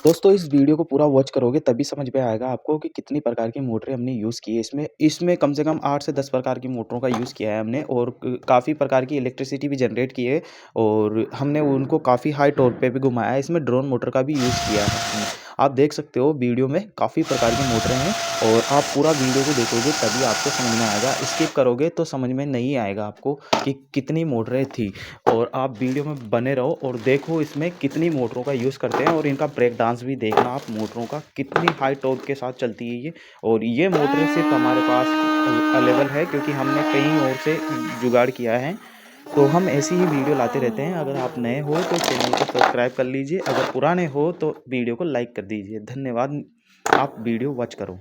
दोस्तों इस वीडियो को पूरा वॉच करोगे तभी समझ में आएगा आपको कि कितनी प्रकार की मोटरें हमने यूज़ की है इसमें। इसमें कम से कम 8 से 10 प्रकार की मोटरों का यूज़ किया है हमने और काफ़ी प्रकार की इलेक्ट्रिसिटी भी जनरेट की है और हमने उनको काफ़ी हाई टॉर्क पे भी घुमाया है। इसमें ड्रोन मोटर का भी यूज़ किया है हमने। आप देख सकते हो वीडियो में काफ़ी प्रकार की मोटरें हैं और आप पूरा वीडियो को देखोगे तभी आपको समझ में आएगा। स्किप करोगे तो समझ में नहीं आएगा आपको कि कितनी मोटरें थी। और आप वीडियो में बने रहो और देखो इसमें कितनी मोटरों का यूज़ करते हैं और इनका ब्रेक डांस भी देखना आप मोटरों का कितनी हाई टॉर्क के साथ चलती है ये। और ये मोटरें सिर्फ हमारे पास अवेलेबल है क्योंकि हमने कहीं और से जुगाड़ किया है। तो हम ऐसी ही वीडियो लाते रहते हैं। अगर आप नए हो तो चैनल को सब्सक्राइब कर लीजिए, अगर पुराने हो तो वीडियो को लाइक कर दीजिए। धन्यवाद। आप वीडियो वॉच करो।